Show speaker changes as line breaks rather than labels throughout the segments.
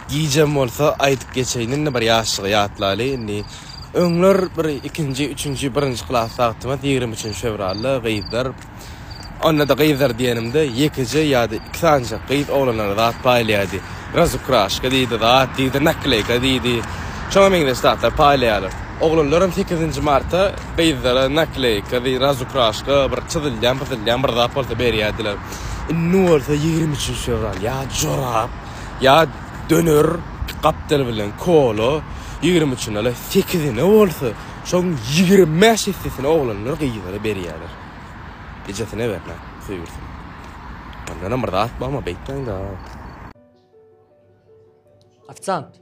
giyeceğim bolsa aýdyp geçeýinin bir ýaşlygy ýatlaly. Indi öňler bir 2-nji, 3-nji, 1-nji klas wagtyma 23 fevralda gyýdar. Onda da gyýdar diýenimde 2-nji ýa-da 2-nji gyýd oglanlar zat paýlaýdy. Razukraşka diýdi zat, diýdi nakleyka diýdi. Şoňa meňde statlar paýlaýarlar. Oglanlarym 8-nji martda gyýdara nakleyka diýdi, razukraşka bir çydylýan, bir zat bolsa berýärdiler. Nu bolsa 23 fevral ýa jorap, ýa dönür kaptel bilen kolo 23'üne 8'ine bolsa şoň 25'sini oglanlar gyýdara berýärler. Ejetine berme, süýürsin. Ondan bir zat bolma beýtmeň da.
Afisant,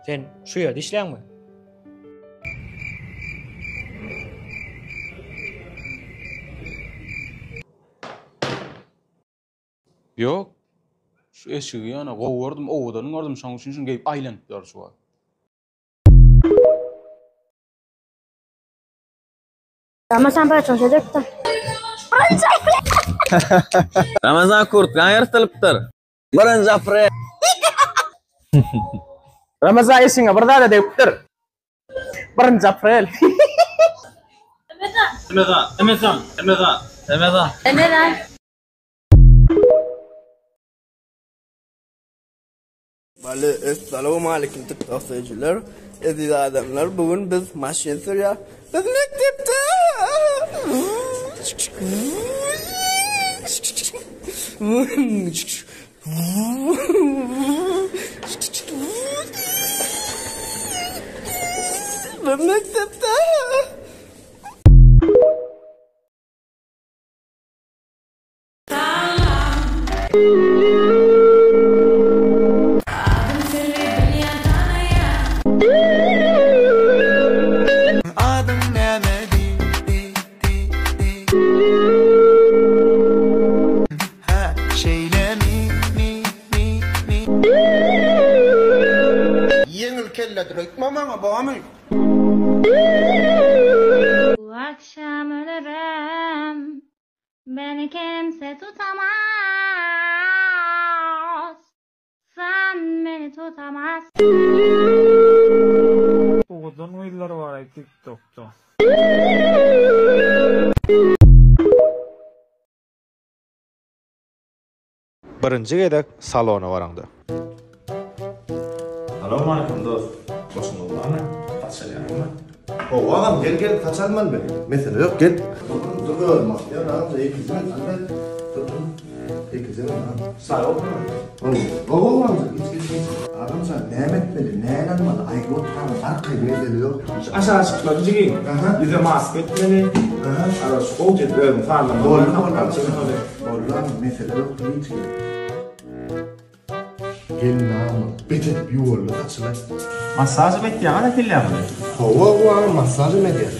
sen şu ýerde işläňmi?
Yok. Şu eşigi yana gowurdum, owdan gördüm, şoň üçin gelip aýlanyp durşuwa.
Ramazan bara çoşadykda.
Ramazan kurtgan ýyrtylipdyr. Birinji aprel.
Ramazan esiňe bir dada degipdir. 1-nji aprel.
Neden?
Assalamu alaykum toptaşçılar. Aziz adamlar, bugün biz maşin sürüyor. Biz mektepte. Biz mektepte. Yengil kelledir, ekmamana bağımın.
Bu akşam ölürüm. Beni kimse tutamaz. Sen beni tutamazsın.
Oğuzdan oyunlar var TikTok'ta.
Birinci gedek salona baraňdy.
Assalamu alaykum dost. Boşun olmana kaçalyarmı? O ağam gel kaçalman be. Mesele yok gel. Dur olmaz. Ya ağam ikizim sen dur. İkizim ağam. Sağ ol. O ağam hiç. Ağam sen ne etmeli? Ne elanmalı? Ay bu tam arkay bedeli yok.
Aşağı çıkmak için bize maske etmeli. Ara şol jetlerim falan.
Doğru. Mesele yok hiç. Gelin ağam. Betep yuvarlı kaçılar.
Masaj bekleyen de killerdi.
Hova masaj mı ediyor?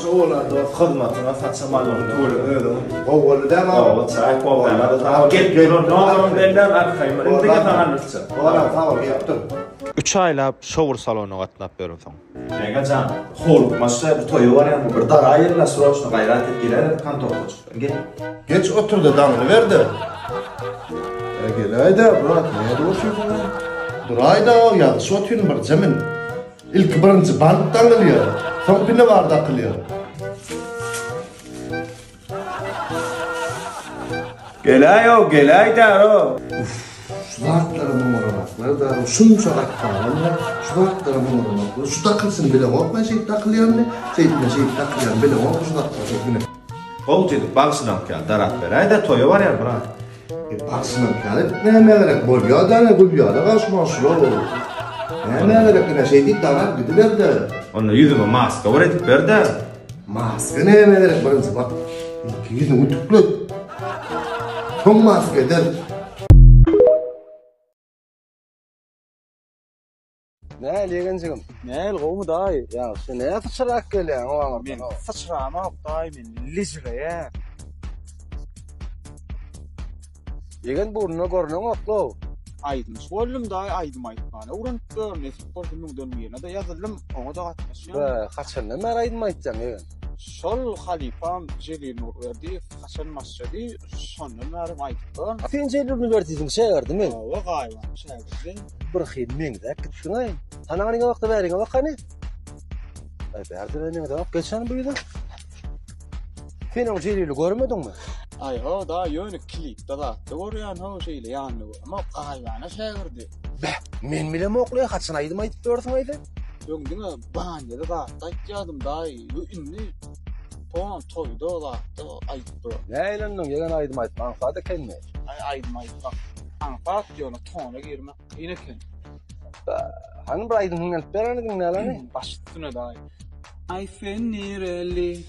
Şoğlar da hizmetine saçmalığını görüyorum. Havalı da mı? Hava çay kovalar. Gel. Noğum benden arkayım. İndiki tanrıçı. Oğlan tamam yaptım.
3 aýlap şowur salonyna gatnap berýärsiň.
Megacan, hol masada bir toyu var ya, bir dar ayırla suraşna gayret et geler kan topu çıkar. Gel. Geç otur da damını ver de. Gel ayda bırak ne dolaşıyorsun? Dur ayda ya şu oturun bir zemin. İlk birinci banttan geliyor. Son birine var da kılıyor. Gel ayda o. Şuraklarımın oramakları da şunca raklarımla şuraklarımın oramakları şu takılsın bile olma şey takılyan ne şey takılyan bile olma şu takılsın ol dedik baksınam ki darat beray da toyu var ya bırak baksınam ki ne melerek bolya da ne gülya da kaçma şulo ne melerek ne şey değil darat gidiler de onunla yüzüme maske var edip ver de maske ne melerek barınca bak yüzünü utuklu son maske der.
Ne legençim?
Ne oldu dayı?
Ya sen ne sıçrak gelýän o ağam?
Men sıçrama dayı men lizre.
Yegen burnuna görünen oklo.
Aydınç bollum dayı aydım aytmana. Uran görmesi boşluğun dönmeyene de yazıldım. Ona da atmışım.
Be, kaçan ne mer aydym aýtjaň yegen.
Şol halifam Celil Nurverdi, Hasan Masjidi, sonunlarım aytıptır.
Sen Celil Üniversitesi'nin şäherdi mi?
O gayban şäherdi.
Bir hilmeňde gitdiň ay. Ananyň wagty bäriňe bakany. Ay bärde näme dap geçen bu ýerde. Sen o Celil'i görmediňmi?
Ay ho da ýöne klip da görýän o şeýle ýanyny ama gaybana şäherdi.
Men bilen okluya haçan aýdym aýdyp berdiň aýdy.
Ýöňdiňe banýada da taýýadym da indi ton toýda da aýdypdy.
Näýlendiň ýegen aýdym aýdyp anfada kelme.
Ay aýdym aýdyp anfat ýöne tona girmek ine ken.
Hanym bir aýdym gelip bereniň näme?
Başytyna da ay fenireli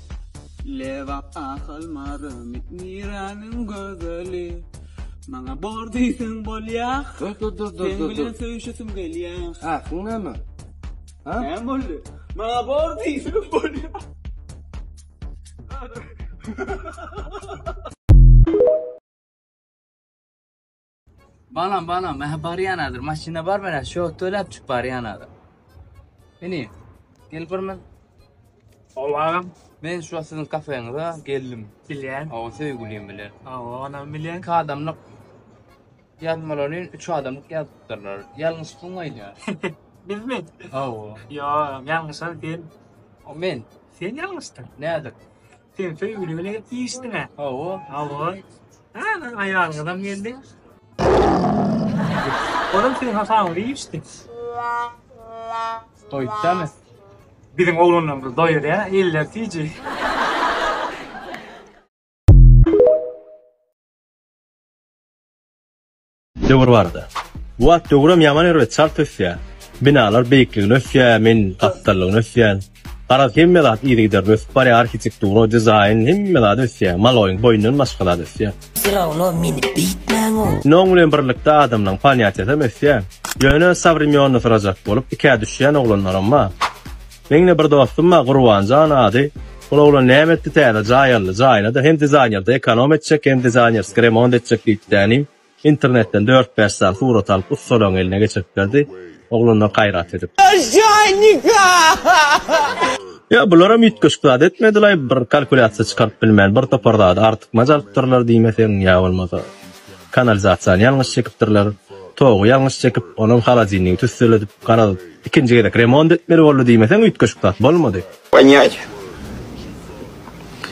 leva ahal marım niranin gözeli Mana bordisin bolyak sen bilen söýüşesim gelýär.
Ha, näme? Ha?
Näme boldy? Mana bordisin bolyak.
Bana meh bariyanadır. Maşina var mı? Şu tölep çık bariyanadır. Beni gel barman.
Oğlum.
Ben şu sizin kafenize geldim.
Bilen.
O sevgilim bilen.
Anam bilen.
Adamlık yazmalarının 3 adamlık yazdılar. Yalnız bulmaydı ya.
Biz mi?
Oo.
Ya yalnızsan sen.
O ben.
Sen yalnızsın.
Nedir?
Sen söylüyorsun iyisin ha.
Oo.
Allah. Ha, ayağın adam geldi. Oğlum senin hasan iyisin.
Doydu mi?
Bizim oğlunla doyur ya. İller tici.
Döwür bardy. Bu wagt döwürem ýaman ýere çarp ösýär. Binalar beýikligini ösýär, men gattarlygyny ösýär. Garaz hemme zat ýygy gider ösüp barýar, arhitektura, dizayn hemme zat ösýär. Maloýyň boýundan başga zat ösýär.
Sirano meni bitmäň o.
Noň bilen birlikde adamlaryň paniýatyny ösýär. Ýöne sabrymyony sırajak bolup iki düşýän oglanlar amma. Meňle bir dostum var, Gurbanjan ady. Ol oglan näme etdi täze jaýarly, hem dizaynerda ekonom etjek, hem dizayner remont etjek diýdi. İnternetten 4-5 saat surat alıp ussalaň eline geçirip berdi. Oglanlar gaýrat edip. Ya bulara mütkeşklat etmediler, bir kalkulasiýa çykaryp bilmän, bir toparlady, artyk majalykdyrlar diýmesen ýa bolmasa. Kanalizasiýany ýalňyş çekipdirler, togy ýalňyş çekip, onuň haladyny tüsseledip, garadyp, ikinji gedek remont etmeli boldy diýmesen mütkeşklat bolmady.
Понять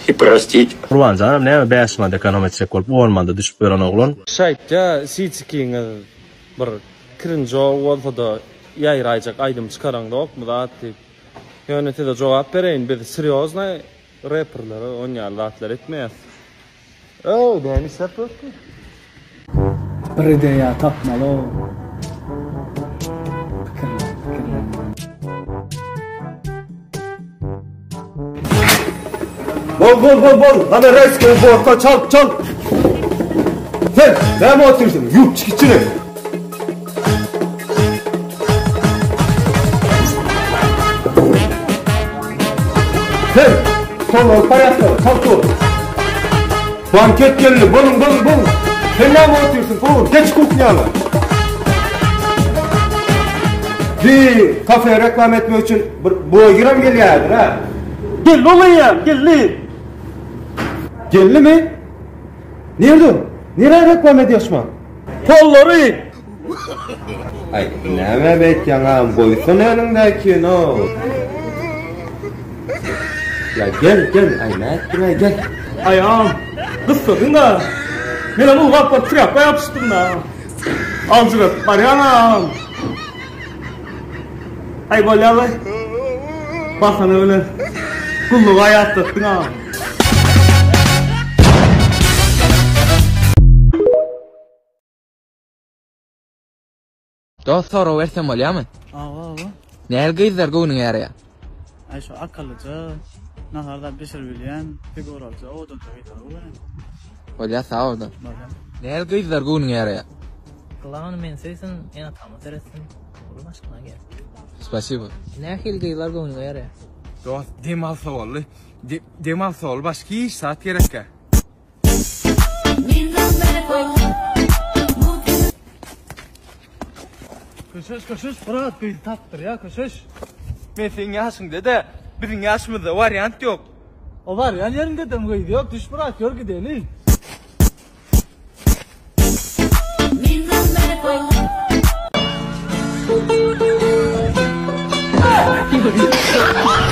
и простить.
Gurbanjanam näme 5 manda ekonom etjek bolup, ormanda düşüp beren oglan.
Şaýtja siçikiňe bir kirinji bolsa da ýaýraýjak aýdym çykaraň da okmy zat diýip. Ýöne tede jogap bereýin, biz seriozna rapperlary oňýarlar etmeýär. Oh, bäni sepet.
Bir ideýa tapmaly.
Bol. Hadi reis gel borta çal. Sen näme otursun? Yuk çık içine. Sen sol parayakta çal. Banket geldi. Bol. Sen näme otursun? Bol. Geç kuknyaga. Bir kafe reklam etmek için bu giram gelýärdir ha. Gel olayım, gelli. Gelli mi? Nerede? Nereye reklam ediyorsun? Kolları. Ay, näme bekýän ağam, boýsun önündeki no. Ya gel, ay näme gel.
Ay ağam, kıssadın da. Mene bu kappa trappa yapıştım da. Alcırat, baryanam. Ay bolyalı. Bakana öyle. Kulluğa ayattıktın ağam.
Dost soru versem bolýarmy?
Awa.
Näme gyzlar göwnüň ýarya?
Ay şu akıllıca, naharda beşir bilýän, figuralca, odan taýýar bolan.
Bolýar sağda. Näme gyzlar göwnüň ýarya?
Kılan men seýsin, ýa tamam teresin. Başga gel.
Spasibo.
Näme hil gyzlar göwnüň ýarya?
Dost demal sowally. Demal sowl başga iş saat gerekkä.
Köşeş, Fırat bir taptır ya, köşeş.
Men sen ýaşyň dede, biziň ýaşymyzda wariant ýok.
O var ya yerinde de mi gidiyor? Düş bırak gör gidelim.
Ah!